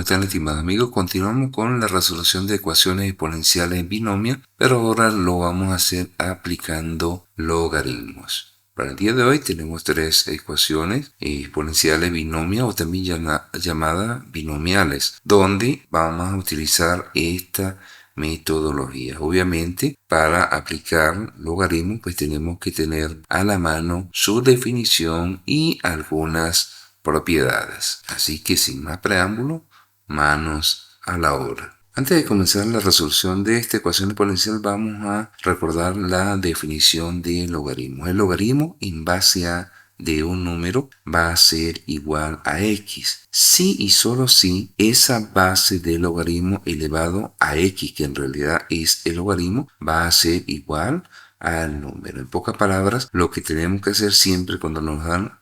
están, estimados amigos? Continuamos con la resolución de ecuaciones exponenciales en binomio, pero ahora lo vamos a hacer aplicando logaritmos. Para el día de hoy tenemos tres ecuaciones exponenciales binomias o también llamadas binomiales, donde vamos a utilizar esta metodología. Obviamente, para aplicar logaritmos, pues tenemos que tener a la mano su definición y algunas propiedades. Así que sin más preámbulo, manos a la obra. Antes de comenzar la resolución de esta ecuación exponencial, vamos a recordar la definición de logaritmo. El logaritmo en base a de un número va a ser igual a x. Si y solo si esa base del logaritmo elevado a x, que en realidad es el logaritmo, va a ser igual al número. En pocas palabras, lo que tenemos que hacer siempre cuando nos dan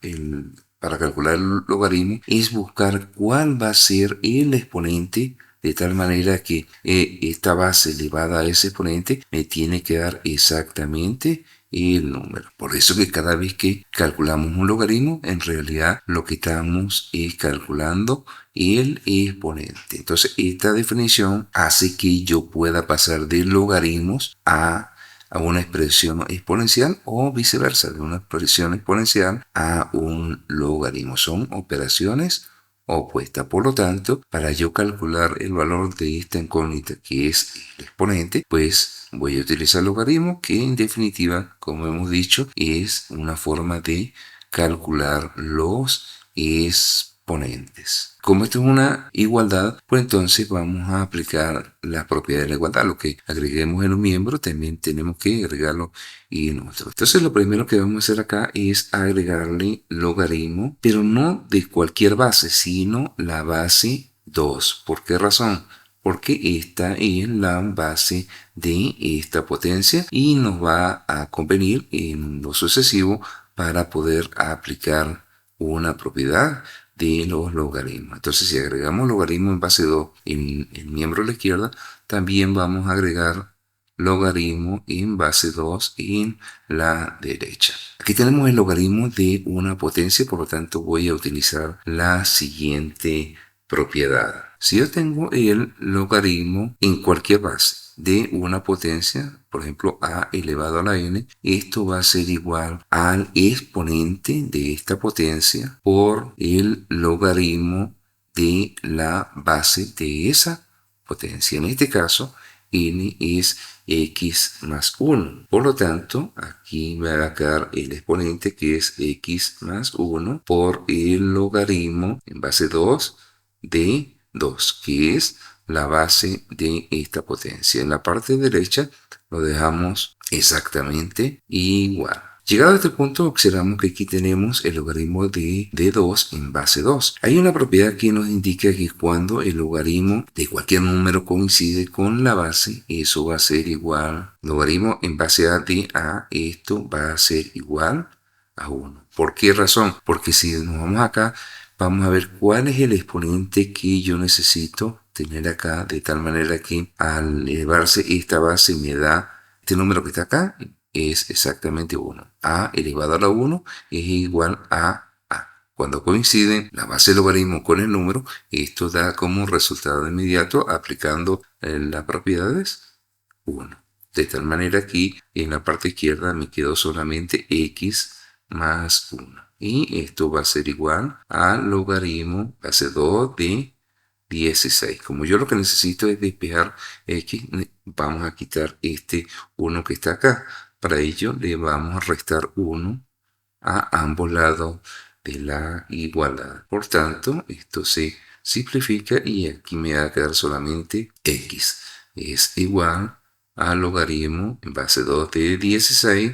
para calcular el logaritmo es buscar cuál va a ser el exponente, de tal manera que esta base elevada a ese exponente me tiene que dar exactamente el número. Por eso que cada vez que calculamos un logaritmo, en realidad lo que estamos es calculando el exponente. Entonces, esta definición hace que yo pueda pasar de logaritmos a una expresión exponencial o viceversa, de una expresión exponencial a un logaritmo. Son operaciones opuestas. Por lo tanto, para yo calcular el valor de esta incógnita, que es el exponente, pues voy a utilizar el logaritmo, que en definitiva, como hemos dicho, es una forma de calcular los exponentes. Como esto es una igualdad, pues entonces vamos a aplicar la propiedad de la igualdad. Lo que agreguemos en un miembro, también tenemos que agregarlo en otro. Entonces lo primero que vamos a hacer acá es agregarle logaritmo, pero no de cualquier base, sino la base 2. ¿Por qué razón? Porque esta es la base de esta potencia y nos va a convenir en lo sucesivo para poder aplicar una propiedad de los logaritmos. Entonces, si agregamos logaritmo en base 2 en el miembro de la izquierda, también vamos a agregar logaritmo en base 2 en la derecha. Aquí tenemos el logaritmo de una potencia, por lo tanto voy a utilizar la siguiente propiedad. Si yo tengo el logaritmo en cualquier base de una potencia, por ejemplo a elevado a la n, esto va a ser igual al exponente de esta potencia por el logaritmo de la base de esa potencia. En este caso, n es x más 1. Por lo tanto, aquí me va a quedar el exponente, que es x más 1 por el logaritmo en base 2 de 2, que es la base de esta potencia. En la parte derecha lo dejamos exactamente igual. Llegado a este punto, observamos que aquí tenemos el logaritmo de 2 en base 2. Hay una propiedad que nos indica que cuando el logaritmo de cualquier número coincide con la base, eso va a ser igual. Logaritmo en base a de a, esto va a ser igual a 1. ¿Por qué razón? Porque si nos vamos acá, vamos a ver cuál es el exponente que yo necesito tener acá, de tal manera que al elevarse esta base me da este número que está acá, es exactamente 1. A elevado a la 1 es igual a A. Cuando coinciden la base del logaritmo con el número, esto da como resultado inmediato, aplicando las propiedades, 1. De tal manera que aquí en la parte izquierda me quedó solamente x más 1. Y esto va a ser igual al logaritmo base 2 de 16. Como yo lo que necesito es despejar x, vamos a quitar este 1 que está acá. Para ello le vamos a restar 1 a ambos lados de la igualdad. Por tanto, esto se simplifica y aquí me va a quedar solamente x. Es igual al logaritmo en base 2 de 16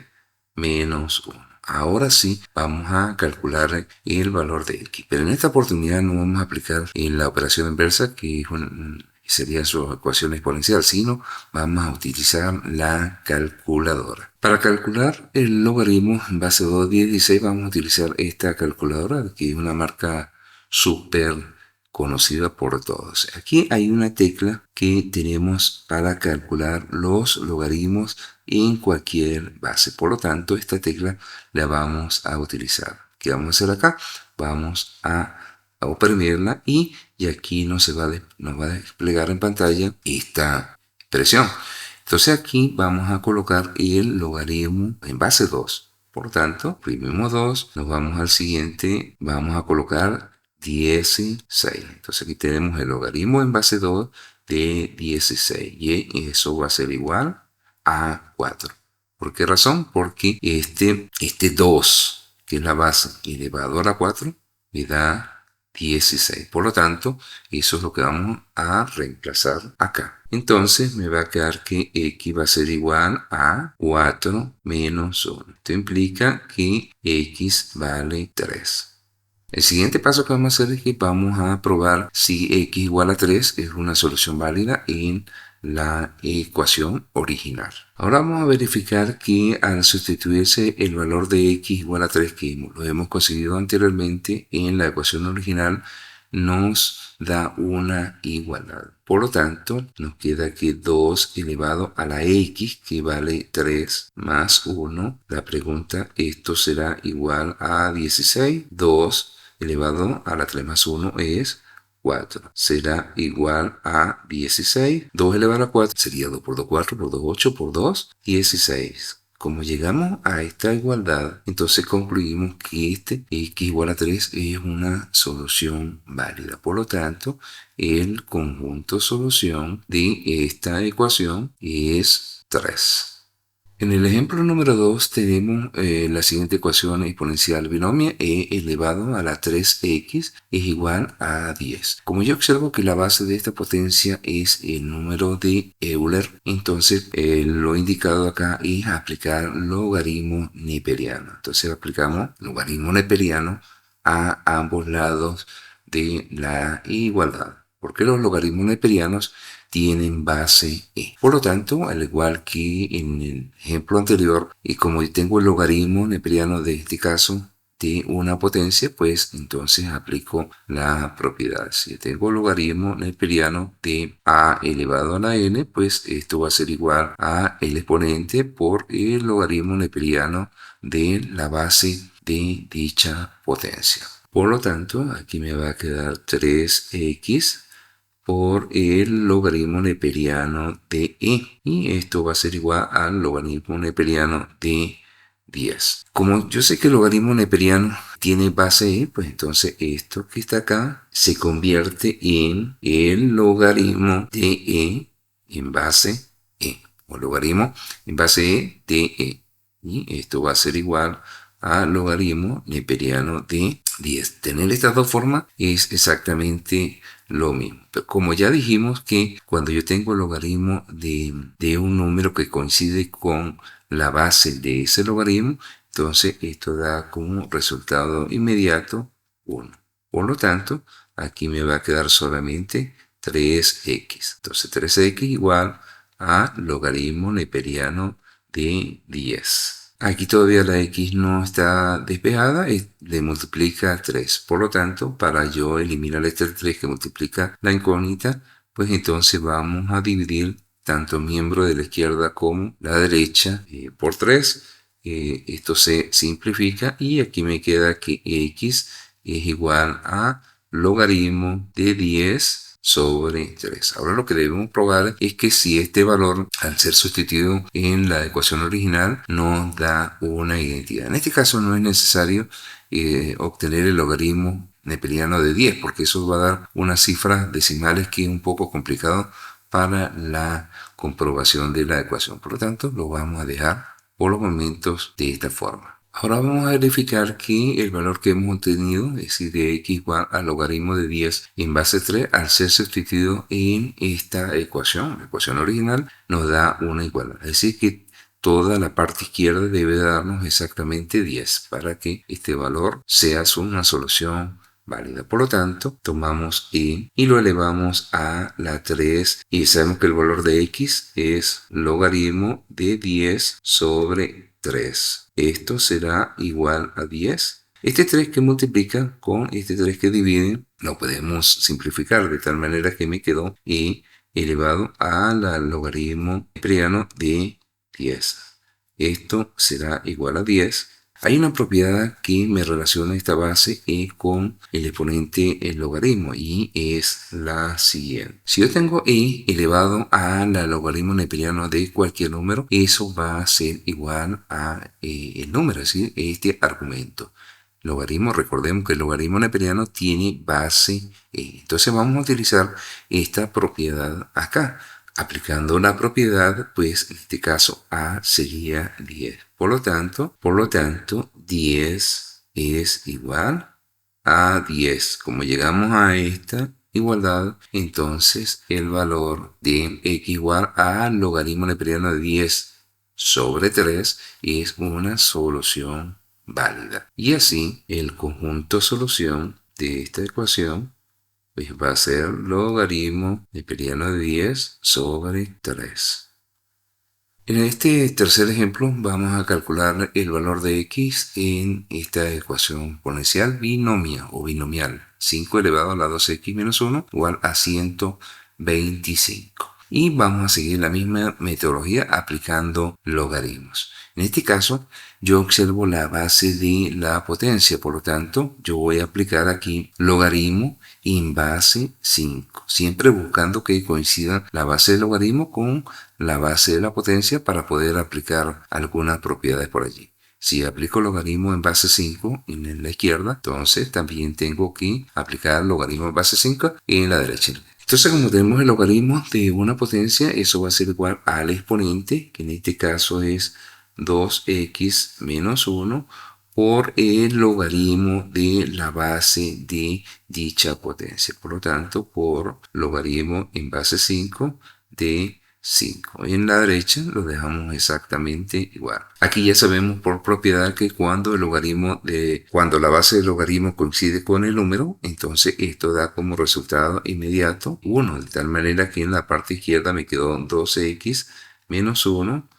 menos 1. Ahora sí, vamos a calcular el valor de x. Pero en esta oportunidad no vamos a aplicar en la operación inversa, que sería su ecuación exponencial, sino vamos a utilizar la calculadora. Para calcular el logaritmo en base 2 de 16 vamos a utilizar esta calculadora, que es una marca súper conocida por todos. Aquí hay una tecla que tenemos para calcular los logaritmos en cualquier base. Por lo tanto, esta tecla la vamos a utilizar. ¿Qué vamos a hacer acá? Vamos a a oprimirla y aquí nos va a desplegar en pantalla esta expresión. Entonces aquí vamos a colocar el logaritmo en base 2. Por lo tanto, oprimimos 2, nos vamos al siguiente, vamos a colocar 16. Entonces aquí tenemos el logaritmo en base 2 de 16 y eso va a ser igual a 4. ¿Por qué razón? Porque este 2, que es la base, elevado a la 4, me da 16. Por lo tanto, eso es lo que vamos a reemplazar acá. Entonces me va a quedar que x va a ser igual a 4 menos 1. Esto implica que x vale 3. El siguiente paso que vamos a hacer es que vamos a probar si x igual a 3 es una solución válida en la ecuación original. Ahora vamos a verificar que al sustituirse el valor de x igual a 3 que lo hemos conseguido anteriormente en la ecuación original, nos da una igualdad. Por lo tanto, nos queda que 2 elevado a la x, que vale 3 más 1. La pregunta, esto será igual a 16. 2 elevado a la 3 más 1 es 4. Será igual a 16. 2 elevado a 4 sería 2 por 2, 4, por 2, 8, por 2, 16. Como llegamos a esta igualdad, entonces concluimos que este x igual a 3 es una solución válida. Por lo tanto, el conjunto solución de esta ecuación es 3. En el ejemplo número 2 tenemos la siguiente ecuación exponencial binomia e elevado a la 3x es igual a 10. Como yo observo que la base de esta potencia es el número de Euler, entonces lo indicado acá es aplicar logaritmo neperiano. Entonces aplicamos logaritmo neperiano a ambos lados de la igualdad. Porque los logaritmos neperianos tienen base e. Por lo tanto, al igual que en el ejemplo anterior, y como tengo el logaritmo neperiano de este caso de una potencia, pues entonces aplico la propiedad. Si tengo el logaritmo neperiano de a elevado a la n, pues esto va a ser igual a el exponente por el logaritmo neperiano de la base de dicha potencia. Por lo tanto, aquí me va a quedar 3x por el logaritmo neperiano de e. Y esto va a ser igual al logaritmo neperiano de 10. Como yo sé que el logaritmo neperiano tiene base e, pues entonces esto que está acá se convierte en el logaritmo de e en base e. O logaritmo en base e de e. Y esto va a ser igual al logaritmo neperiano de 10. Tener estas dos formas es exactamente lo mismo. Pero como ya dijimos que cuando yo tengo el logaritmo de un número que coincide con la base de ese logaritmo, entonces esto da como resultado inmediato 1. Por lo tanto, aquí me va a quedar solamente 3x. Entonces 3x igual a logaritmo neperiano de 10. Aquí todavía la x no está despejada, le multiplica 3. Por lo tanto, para yo eliminar este 3 que multiplica la incógnita, pues entonces vamos a dividir tanto miembro de la izquierda como la derecha por 3. Esto se simplifica y aquí me queda que x es igual a logaritmo de 10 sobre 3. Ahora lo que debemos probar es que si este valor, al ser sustituido en la ecuación original, nos da una identidad. En este caso no es necesario obtener el logaritmo neperiano de 10, porque eso va a dar unas cifras decimales que es un poco complicado para la comprobación de la ecuación. Por lo tanto, lo vamos a dejar por los momentos de esta forma. Ahora vamos a verificar que el valor que hemos obtenido, es decir, de x igual al logaritmo de 10 en base 3, al ser sustituido en esta ecuación, la ecuación original, nos da una igualdad. Es decir, que toda la parte izquierda debe darnos exactamente 10 para que este valor sea una solución válida. Por lo tanto, tomamos e y lo elevamos a la 3 y sabemos que el valor de x es logaritmo de 10 sobre 3. Esto será igual a 10. Este 3 que multiplica con este 3 que divide, lo podemos simplificar de tal manera que me quedó e elevado al logaritmo neperiano de 10. Esto será igual a 10. Hay una propiedad que me relaciona esta base con el exponente el logaritmo y es la siguiente. Si yo tengo e elevado a la logaritmo neperiano de cualquier número, eso va a ser igual a el número, es decir, este argumento. Logaritmo, recordemos que el logaritmo neperiano tiene base e. Entonces vamos a utilizar esta propiedad acá. Aplicando la propiedad, pues en este caso a sería 10. Por lo tanto, 10 es igual a 10. Como llegamos a esta igualdad, entonces el valor de x igual a logaritmo neperiano de 10 sobre 3 es una solución válida. Y así, el conjunto solución de esta ecuación pues va a ser logaritmo neperiano de 10 sobre 3. En este tercer ejemplo vamos a calcular el valor de x en esta ecuación exponencial binomia o binomial. 5 elevado a la 2x menos 1 igual a 125. Y vamos a seguir la misma metodología aplicando logaritmos. En este caso, yo observo la base de la potencia, por lo tanto, yo voy a aplicar aquí logaritmo en base 5, siempre buscando que coincida la base del logaritmo con la base de la potencia para poder aplicar algunas propiedades por allí. Si aplico logaritmo en base 5 en la izquierda, entonces también tengo que aplicar logaritmo en base 5 en la derecha. Entonces, como tenemos el logaritmo de una potencia, eso va a ser igual al exponente, que en este caso es 2x menos 1, por el logaritmo de la base de dicha potencia. Por lo tanto, por logaritmo en base 5 de 5. En la derecha lo dejamos exactamente igual. Aquí ya sabemos por propiedad que cuando la base del logaritmo coincide con el número, entonces esto da como resultado inmediato 1, de tal manera que en la parte izquierda me quedó 2x menos 1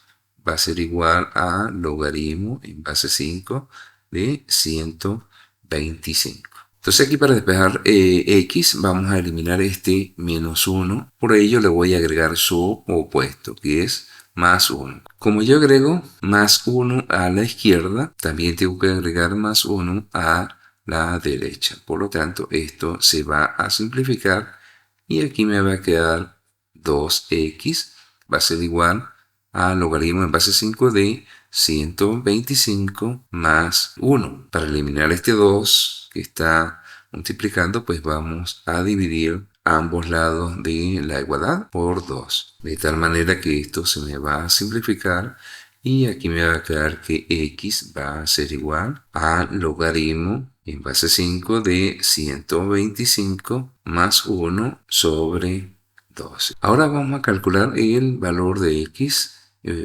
va a ser igual a logaritmo en base 5 de 125. Entonces aquí para despejar x vamos a eliminar este menos 1. Por ello le voy a agregar su opuesto, que es más 1. Como yo agrego más 1 a la izquierda, también tengo que agregar más 1 a la derecha. Por lo tanto, esto se va a simplificar y aquí me va a quedar 2x. Va a ser igual a logaritmo en base 5 de 125 más 1. Para eliminar este 2 que está multiplicando, pues vamos a dividir ambos lados de la igualdad por 2. De tal manera que esto se me va a simplificar y aquí me va a quedar que x va a ser igual a logaritmo en base 5 de 125 más 1 sobre 12. Ahora vamos a calcular el valor de x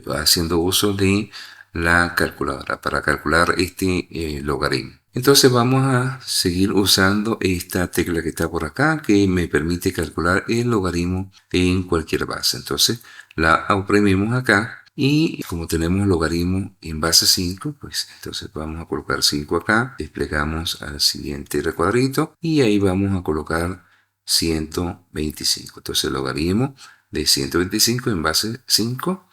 haciendo uso de la calculadora para calcular este logaritmo. Entonces vamos a seguir usando esta tecla que está por acá que me permite calcular el logaritmo en cualquier base. Entonces la oprimimos acá y como tenemos logaritmo en base 5, pues entonces vamos a colocar 5 acá, desplegamos al siguiente recuadrito y ahí vamos a colocar 125. Entonces el logaritmo de 125 en base 5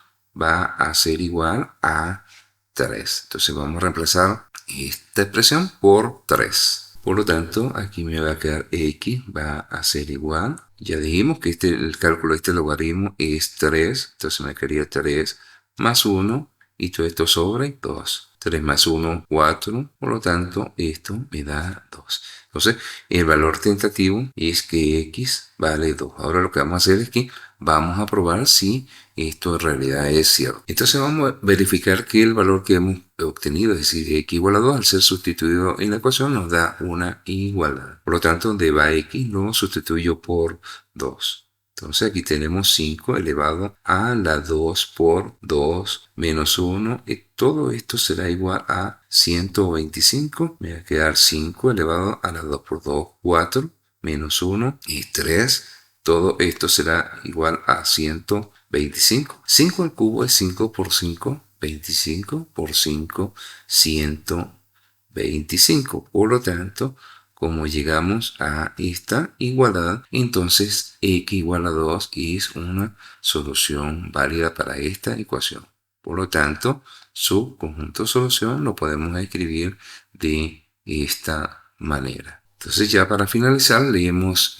va a ser igual a 3. Entonces vamos a reemplazar esta expresión por 3. Por lo tanto, aquí me va a quedar x va a ser igual. Ya dijimos que el cálculo de este logaritmo es 3. Entonces me quedaría 3 más 1 y todo esto sobre 2. 3 más 1, 4. Por lo tanto, esto me da 2. Entonces, el valor tentativo es que x vale 2. Ahora lo que vamos a hacer es que vamos a probar si esto en realidad es cierto. Entonces vamos a verificar que el valor que hemos obtenido, es decir, x igual a 2, al ser sustituido en la ecuación nos da una igualdad. Por lo tanto, donde va x lo sustituyo por 2. Entonces aquí tenemos 5 elevado a la 2 por 2 menos 1. Y todo esto será igual a 125. Me va a quedar 5 elevado a la 2 por 2, 4 menos 1 y 3. Todo esto será igual a 125. 5 al cubo es 5 por 5, 25 por 5, 125. Por lo tanto, como llegamos a esta igualdad, entonces x igual a 2 es una solución válida para esta ecuación. Por lo tanto, su conjunto de solución lo podemos escribir de esta manera. Entonces ya para finalizar le hemos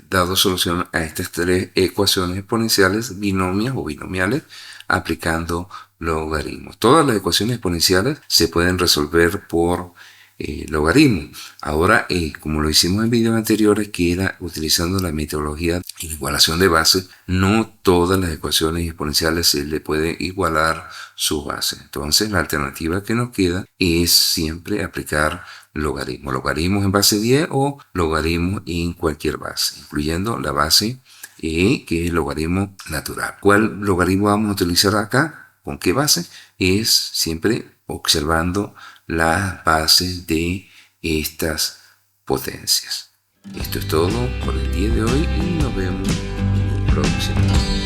dado solución a estas tres ecuaciones exponenciales binomias o binomiales aplicando logaritmos. Todas las ecuaciones exponenciales se pueden resolver por logaritmo. Ahora, como lo hicimos en videos anteriores, que era utilizando la metodología de igualación de base, no todas las ecuaciones exponenciales se le puede igualar su base. Entonces, la alternativa que nos queda es siempre aplicar logaritmos. Logaritmos en base 10 o logaritmos en cualquier base, incluyendo la base que es el logaritmo natural. ¿Cuál logaritmo vamos a utilizar acá? ¿Con qué base? Es siempre observando las bases de estas potencias. Esto es todo por el día de hoy y nos vemos en el próximo.